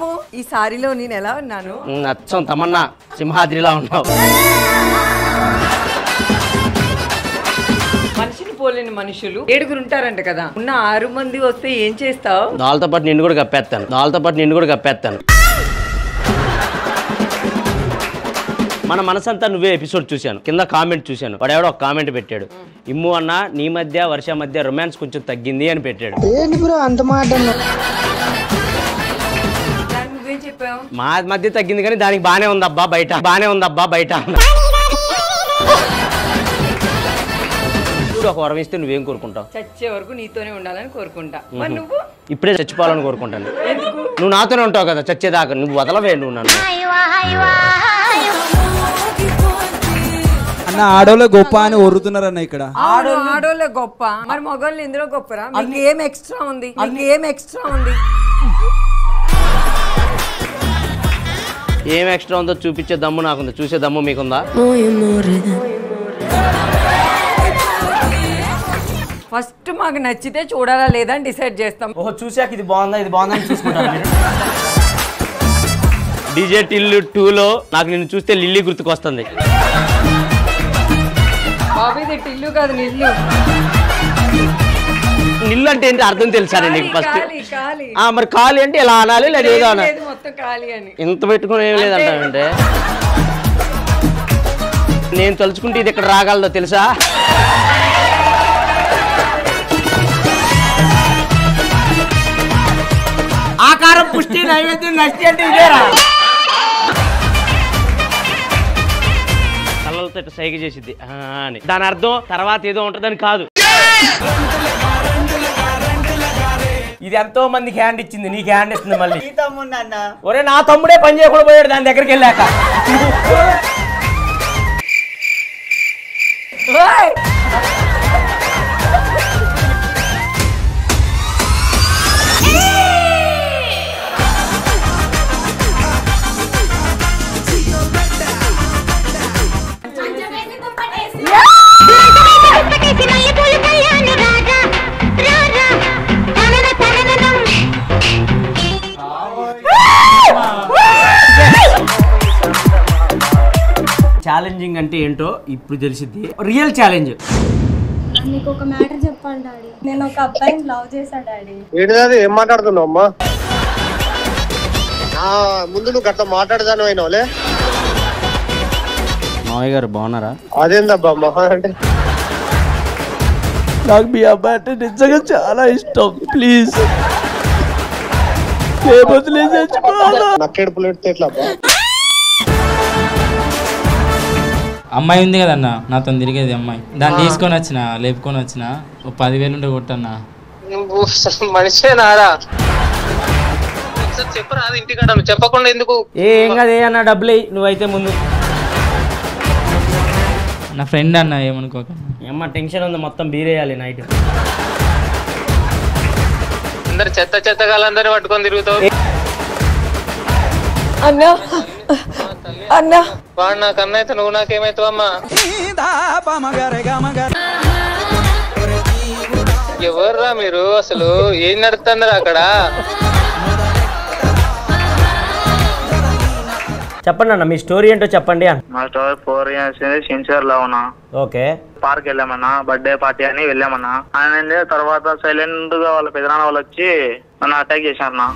ఇమ్ము ఈ సారీలో నేను ఎలా ఉన్నాను? అచ్చం తమన్నా సింహాద్రిలా ఉన్నావు. మనిషిని పోలేని మనుషులు 7 ఉంటారంట కదా, ఉన్న 6 మంది వస్తే ఏం చేస్తావు? దాల్తో పాటు నిన్ను కూడా కప్పేస్తాను. మన మనసంతా నువ్వే ఎపిసోడ్ చూశాను, కింద కామెంట్ చూశాను. వాడు ఎవడో ఒక కామెంట్ పెట్టాడు, ఇమ్ము అన్న నీ మధ్య వర్ష మధ్య రొమాన్స్ కొంచెం తగ్గింది అని పెట్టాడు. నువ్వేం చెప్పావు? మా మధ్య తగ్గింది కానీ దానికి బానే ఉందబ్బా బయట ఒక వరం ఇస్తే నువ్వేం కోరుకుంటావు? చచ్చే వరకు నీతోనే ఉండాలని కోరుకుంటా. మరి నువ్వు? ఇప్పుడే చచ్చిపోవాలని కోరుకుంటాను. నువ్వు నాతోనే ఉంటావు కదా చచ్చేదాకా, నువ్వు వదలవే నువ్వు నన్ను. అన్న ఆడోళ్ళ గొప్ప అని ఒరుతున్నారన్న ఇక్కడ. ఆడోళ్ళే గొప్ప, మరి మగోళ్ళు ఇందులో గొప్పరా? మీకు ఏం ఎక్స్ట్రా ఉంది? ఏం ఎక్స్ట్రా ఉందో చూపించే దమ్ము నాకుంది, చూసే దమ్ము మీకుందా? ఫస్ట్ మాకు నచ్చితే చూడాలా లేదా అని డిసైడ్ చేస్తాం. ఓహో చూసాక ఇది బాగుందా అని చూసుకుంటాను. డీజే టిల్లు 2లో నాకు నిన్ను చూస్తే లిల్లీ గుర్తుకొస్తుంది. బాబీది టిల్లు కాదు నిల్లు. నిల్లు అంటే ఏంటి అర్థం తెలుసా నీకు? ఫస్ట్ మరి ఖాళీ అంటే ఇలా అనాలి లేదా మొత్తం ఖాళీ అని ఇంత పెట్టుకుని ఏం లేదంటే నేను తలుచుకుంటే ఇది ఇక్కడ రాగలదో తెలుసా? ఆకారం పుష్టి నైవేద్యం నష్టి అంటే ఇదేరా. కళ్ళతో సైగ చేసిద్ది అని, దాని అర్థం తర్వాత ఏదో ఉంటుందని కాదు. ఇది ఎంతో మందికి హ్యాండ్ ఇచ్చింది, నీకు హ్యాండ్ ఇస్తుంది మళ్ళీ. ఒరే నా తమ్ముడే పని చేయకుండా పోయాడు దాని దగ్గరికి వెళ్ళాక. ఛాలెంజింగ్ అంటే ఏంటో ఇప్పుడు తెలిసిద్ది. Real challenge. మీకు ఒక మ్యాటర్ చెప్పాలి డాడీ, నేను ఒక అబ్బాయిని లవ్ చేశా డాడీ. ఏంటిది ఏం మాట్లాడుతున్నావు అమ్మా? ముందు నువ్వు గట్ల మాట్లాడదాను అయినోలే. మావయ్య గారు బాగున్నారా? అదేందబ్బా మహా అంటే నాకు మీ అబ్బాయి అంటే నిజంగా చాలా ఇష్టం. ప్లీజ్ నక్కేడుపులు పెడితే ఎట్లా? అమ్మాయి ఉంది కదన్న నాతో తిరిగేది అమ్మాయి, దాన్ని తీసుకొని వచ్చిన లేపుకొని వచ్చిన 10,000 ఉంటే కొట్టన్నా. మనిషేనారా? చెప్పరా ఇంటికాడ, చెప్పకుండా ఎందుకు? ఏం కాదు అన్న, డబ్బులు నువ్వైతే ముందు. నా ఫ్రెండ్ అన్న, ఏమనుకోక. ఏమ్మా టెన్షన్ ఉంది, మొత్తం బీరేయాలి నైట్. అందరు చెత్తగాళ్ళందరూ పట్టుకొని తిరుగుతావు. అన్నా వాడు నాకు అన్న అయితే నువ్వు నాకేమైతావమ్మా? ఎవర్రా మీరు? అసలు ఏం నడుతున్నారు అక్కడ? చెప్పండి అన్న, మీ స్టోరీ ఏంటో చెప్పండి అన్న. మా స్టోరీ 4 years సిన్సియర్ లో ఉన్నా. ఓకే. పార్క్ వెళ్ళామన్నా, బర్త్డే పార్టీ అని వెళ్ళామన్నా. ఆయన తర్వాత సైలెంట్ గా వాళ్ళ పెదనాన్న వాళ్ళు వచ్చి నన్ను అటాక్ చేశారన్నా.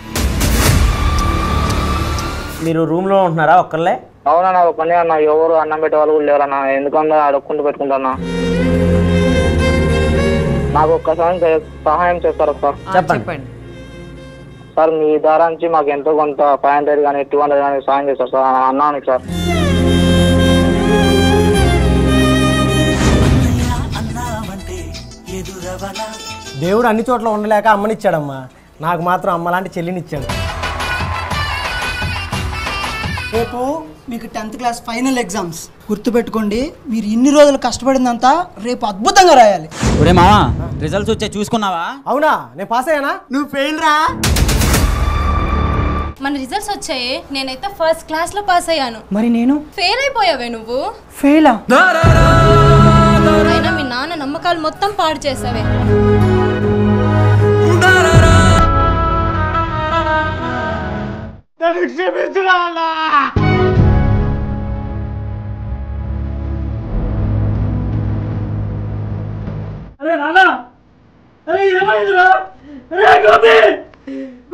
మీరు రూమ్ లో ఉంటున్నారా ఒక్కర్లే? అవునన్నా ఒక్కనే అన్న, ఎవరు అన్నం పెట్టే వాళ్ళు కూడా లేరన్నా. ఎందుకన్నా అడుక్కుంటూ పెట్టుకుంటానా? నాకు ఒక్కసారి సహాయం చేస్తారా సార్? చెప్పండి సార్. మీ ద్వారా నుంచి మాకు ఎంతో కొంత 500 కానీ 200 కానీ సహాయం చేస్తారు సార్. అన్నాను సార్. దేవుడు అన్ని చోట్ల ఉండలేక అమ్మనిచ్చాడమ్మా, నాకు మాత్రం అమ్మ లాంటి చెల్లినిచ్చాడు. రేపు మీకు 10th క్లాస్ ఫైనల్ ఎగ్జామ్స్. గుర్తుపెట్టుకోండి, మీరు ఇన్ని రోజులు కష్టపడిందంతా రేపు అద్భుతంగా రాయాలి. ఒరే మావా, రిజల్ట్స్ వచ్చే చూసుకున్నావా? అవునా, నేను పాస్ అయ్యానా? నువ్వు ఫెయిల్ రా. మన రిజల్ట్స్ వచ్చాయి, నేనైతే ఫస్ట్ క్లాస్ లో పాస్ అయ్యాను. మరి నేను ఫెయిల్ అయిపోయావే నువ్వు. ఫెయిలా? అయినా మీ నాన్న నమ్మకాలు మొత్తం పాడు చేసావే. నన్ను క్షమించు నాన్న. అరే నాన్న, అరే ఏమైందిరా? అరే గోపి,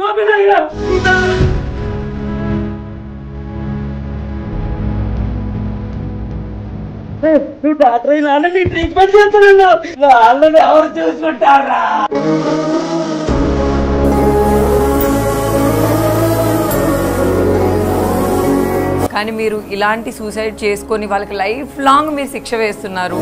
గోపి నాయనా. నువ్వు డాక్టర్ అయినా నీ ట్రీట్మెంట్ చేస్తున్నావు. నాన్నని ఎవరు చూసుకుంటారా? కానీ మీరు ఇలాంటి సూసైడ్ చేసుకొని వాళ్ళకి లైఫ్ లాంగ్ మీరు శిక్ష వేస్తున్నారు.